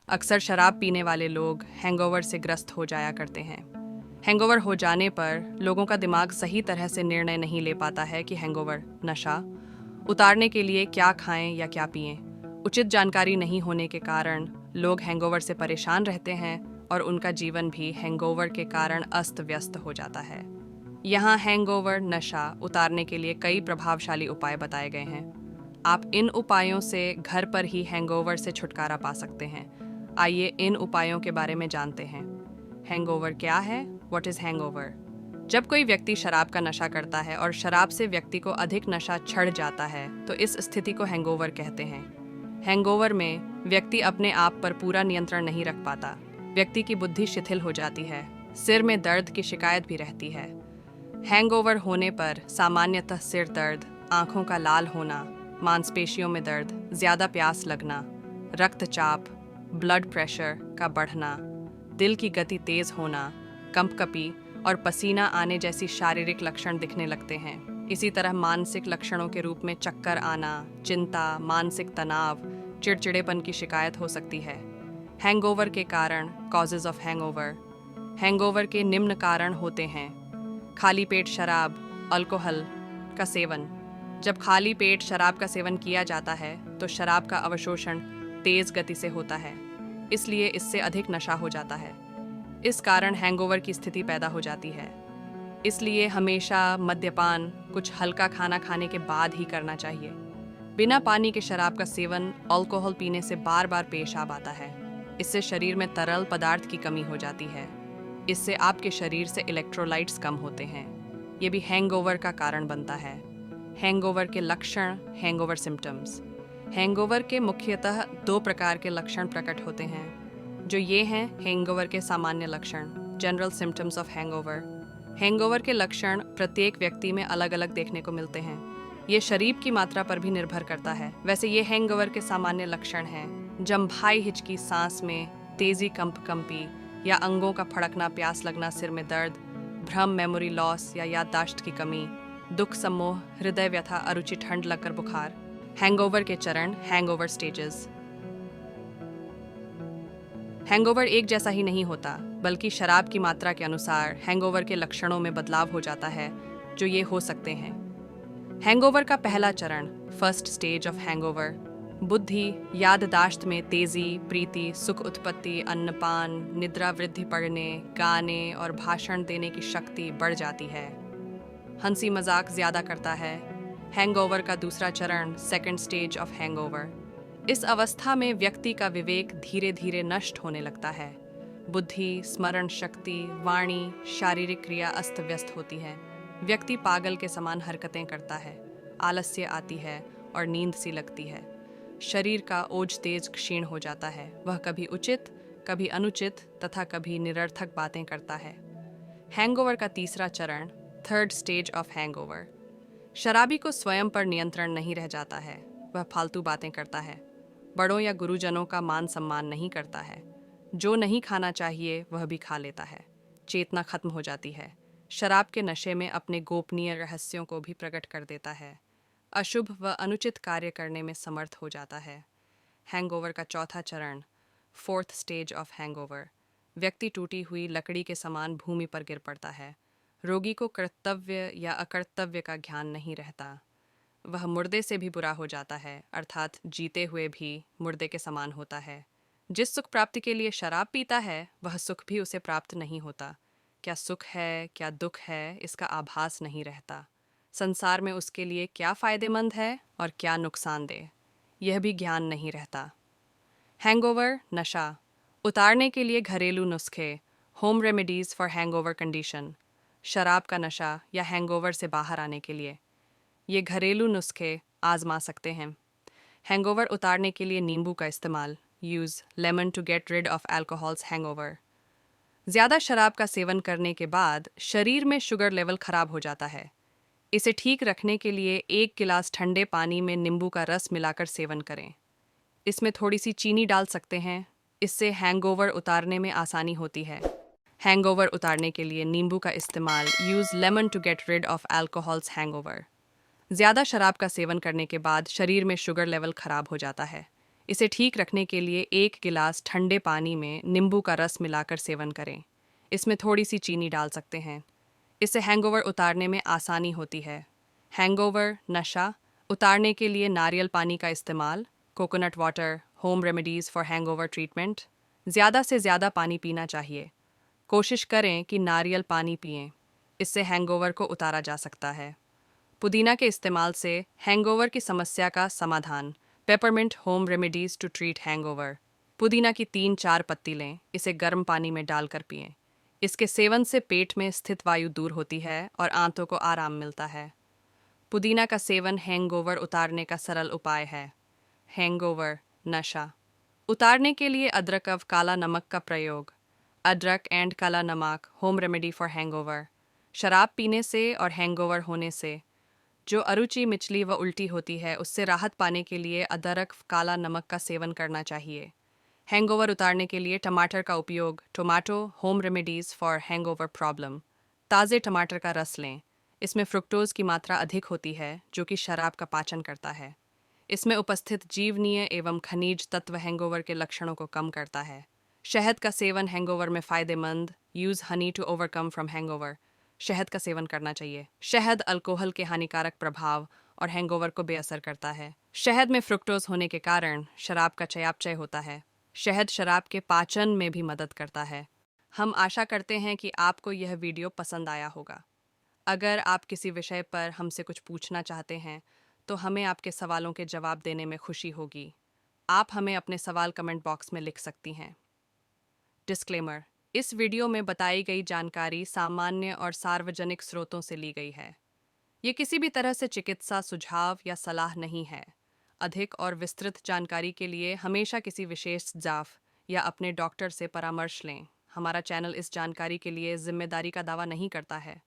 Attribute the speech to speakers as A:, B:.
A: अक्सर शराब पीने वाले लोग हैंगओवर से ग्रस्त हो जाया करते हैं। हैंगओवर हो जाने पर लोगों का दिमाग सही तरह से निर्णय नहीं ले पाता है कि हैंगओवर नशा उतारने के लिए क्या खाएं या क्या पिएं। उचित जानकारी नहीं होने के कारण लोग हैंगओवर से परेशान रहते हैं और उनका जीवन भी हैंगओवर के कारण अस्त व्यस्त हो जाता है। यहाँ हैंगओवर नशा उतारने के लिए कई प्रभावशाली उपाय बताए गए हैं। आप इन उपायों से घर पर ही हैंगओवर से छुटकारा पा सकते हैं। आइए इन उपायों के बारे में जानते हैं। हैंगओवर क्या है? What is hangover? जब कोई व्यक्ति शराब का नशा करता है और शराब से व्यक्ति को अधिक नशा चढ़ जाता है तो इस स्थिति को हैंगओवर कहते हैं। हैंगओवर में व्यक्ति अपने आप पर पूरा नियंत्रण नहीं रख पाता। व्यक्ति की बुद्धि शिथिल हो जाती है। सिर में दर्द की शिकायत भी रहती है। हैंगओवर होने पर सामान्यतः सिर दर्द, आंखों का लाल होना, मांसपेशियों में दर्द, ज़्यादा प्यास लगना, रक्तचाप, ब्लड प्रेशर का बढ़ना, दिल की गति तेज़ होना, कंपकपी और पसीना आने जैसी शारीरिक लक्षण दिखने लगते हैं। इसी तरह मानसिक लक्षणों के रूप में चक्कर आना, चिंता, मानसिक तनाव, चिड़चिड़ेपन की शिकायत हो सकती है। हैंगओवर के कारण, कॉजेज ऑफ हैंगओवर। हैंगओवर के निम्न कारण होते हैं: खाली पेट शराब, अल्कोहल का सेवन। जब खाली पेट शराब का सेवन किया जाता है तो शराब का अवशोषण तेज गति से होता है, इसलिए इससे अधिक नशा हो जाता है। इस कारण हैंगओवर की स्थिति पैदा हो जाती है। इसलिए हमेशा मद्यपान कुछ हल्का खाना खाने के बाद ही करना चाहिए। बिना पानी के शराब का सेवन अल्कोहल पीने से बार बार पेशाब आता है। इससे शरीर में तरल पदार्थ की कमी हो जाती है। इससे आपके शरीर से इलेक्ट्रोलाइट्स कम होते हैं। ये भी हैंगओवर का कारण बनता है। हैंगओवर के लक्षण, हैंगओवर सिम्टम्स। हैंगओवर के मुख्यतः 2 प्रकार के लक्षण प्रकट होते हैं, जो ये हैं: हैंगओवर के सामान्य लक्षण, general symptoms of hangover. Hangover के लक्षण प्रत्येक व्यक्ति में अलग अलग देखने को मिलते हैं। ये शरीर की मात्रा पर भी निर्भर करता है। वैसे ये हैंगओवर के सामान्य लक्षण हैं: जम्भाई हिचकी, सांस में तेजी, कंपी या अंगों का फड़कना, प्यास लगना, सिर में दर्द, भ्रम, मेमोरी लॉस या याददाश्त की कमी, दुख, सम्मोह, हृदय व्यथा, अरुचि, ठंड लगकर बुखार। हैंगओवर के चरण, हैंगओवर स्टेजेस। हैंगओवर एक जैसा ही नहीं होता, बल्कि शराब की मात्रा के अनुसार हैंगओवर के लक्षणों में बदलाव हो जाता है, जो ये हो सकते हैं। हैंगओवर का पहला चरण, फर्स्ट स्टेज ऑफ हैंगओवर। बुद्धि, याददाश्त में तेजी, प्रीति, सुख उत्पत्ति, अन्नपान, निद्रा वृद्धि पड़ने, गाने और भाषण देने की शक्ति बढ़ जाती है। हंसी मजाक ज्यादा करता है। हैंगओवर का दूसरा चरण, सेकंड स्टेज ऑफ हैंगओवर। इस अवस्था में व्यक्ति का विवेक धीरे धीरे नष्ट होने लगता है। बुद्धि, स्मरण शक्ति, वाणी, शारीरिक क्रिया अस्त व्यस्त होती है। व्यक्ति पागल के समान हरकतें करता है। आलस्य आती है और नींद सी लगती है। शरीर का ओज तेज क्षीण हो जाता है। वह कभी उचित, कभी अनुचित तथा कभी निरर्थक बातें करता है। हैंगओवर का तीसरा चरण, थर्ड स्टेज ऑफ हैंगओवर। शराबी को स्वयं पर नियंत्रण नहीं रह जाता है। वह फालतू बातें करता है। बड़ों या गुरुजनों का मान सम्मान नहीं करता है। जो नहीं खाना चाहिए वह भी खा लेता है। चेतना खत्म हो जाती है। शराब के नशे में अपने गोपनीय रहस्यों को भी प्रकट कर देता है। अशुभ व अनुचित कार्य करने में समर्थ हो जाता है। हैंगओवर का चौथा चरण, फोर्थ स्टेज ऑफ हैंगओवर। व्यक्ति टूटी हुई लकड़ी के समान भूमि पर गिर पड़ता है। रोगी को कर्तव्य या अकर्तव्य का ज्ञान नहीं रहता। वह मुर्दे से भी बुरा हो जाता है, अर्थात जीते हुए भी मुर्दे के समान होता है। जिस सुख प्राप्ति के लिए शराब पीता है वह सुख भी उसे प्राप्त नहीं होता। क्या सुख है, क्या दुख है, इसका आभास नहीं रहता। संसार में उसके लिए क्या फ़ायदेमंद है और क्या नुकसानदेह, यह भी ज्ञान नहीं रहता। हैंगओवर नशा उतारने के लिए घरेलू नुस्खे, home remedies for hangover condition. शराब का नशा या हैंगओवर से बाहर आने के लिए ये घरेलू नुस्खे आजमा सकते हैं। हैंगओवर उतारने के लिए नींबू का इस्तेमाल, use lemon to get rid of alcohol's hangover. ज़्यादा शराब का सेवन करने के बाद शरीर में शुगर लेवल खराब हो जाता है। इसे ठीक रखने के लिए 1 गिलास ठंडे पानी में नींबू का रस मिलाकर सेवन करें। इसमें थोड़ी सी चीनी डाल सकते हैं। इससे हैंगओवर उतारने में आसानी होती है। हैंगओवर उतारने के लिए नींबू का इस्तेमाल, use lemon to get rid of alcohol's hangover. ज़्यादा शराब का सेवन करने के बाद शरीर में शुगर लेवल खराब हो जाता है। इसे ठीक रखने के लिए 1 गिलास ठंडे पानी में नींबू का रस मिलाकर सेवन करें। इसमें थोड़ी सी चीनी डाल सकते हैं। इससे हैंगओवर उतारने में आसानी होती है। हैंगओवर, नशा उतारने के लिए नारियल पानी का इस्तेमाल, coconut water, home remedies for hangover treatment. ज़्यादा से ज़्यादा पानी पीना चाहिए। कोशिश करें कि नारियल पानी पिएं। इससे हैंगओवर को उतारा जा सकता है। पुदीना के इस्तेमाल से हैंगओवर की समस्या का समाधान। Peppermint home remedies to treat hangover. पुदीना की 3-4 पत्ती लें, इसे गर्म पानी में डालकर पिएं। इसके सेवन से पेट में स्थित वायु दूर होती है और आंतों को आराम मिलता है। पुदीना का सेवन हैंगओवर उतारने का सरल उपाय है। हैंगओवर, नशा उतारने के लिए अदरक व काला नमक का प्रयोग। अदरक एंड काला नमक होम रेमेडी फॉर हैंगओवर। शराब पीने से और हैंगओवर होने से जो अरुचि, मिचली व उल्टी होती है, उससे राहत पाने के लिए अदरक काला नमक का सेवन करना चाहिए। हैंगओवर उतारने के लिए टमाटर का उपयोग। Tomato home remedies for hangover problem. ताज़े टमाटर का रस लें। इसमें फ्रुक्टोज़ की मात्रा अधिक होती है, जो कि शराब का पाचन करता है। इसमें उपस्थित जीवनीय एवं खनिज तत्व हैंगओवर के लक्षणों को कम करता है। शहद का सेवन हैंगओवर में फ़ायदेमंद। Use honey to overcome from hangover. शहद का सेवन करना चाहिए। शहद अल्कोहल के हानिकारक प्रभाव और हैंगओवर को बेअसर करता है। शहद में फ्रुक्टोज होने के कारण शराब का चयापचय होता है। शहद शराब के पाचन में भी मदद करता है। हम आशा करते हैं कि आपको यह वीडियो पसंद आया होगा। अगर आप किसी विषय पर हमसे कुछ पूछना चाहते हैं तो हमें आपके सवालों के जवाब देने में खुशी होगी। आप हमें अपने सवाल कमेंट बॉक्स में लिख सकती हैं। डिस्क्लेमर: इस वीडियो में बताई गई जानकारी सामान्य और सार्वजनिक स्रोतों से ली गई है। ये किसी भी तरह से चिकित्सा सुझाव या सलाह नहीं है। अधिक और विस्तृत जानकारी के लिए हमेशा किसी विशेष जाफ या अपने डॉक्टर से परामर्श लें। हमारा चैनल इस जानकारी के लिए जिम्मेदारी का दावा नहीं करता है।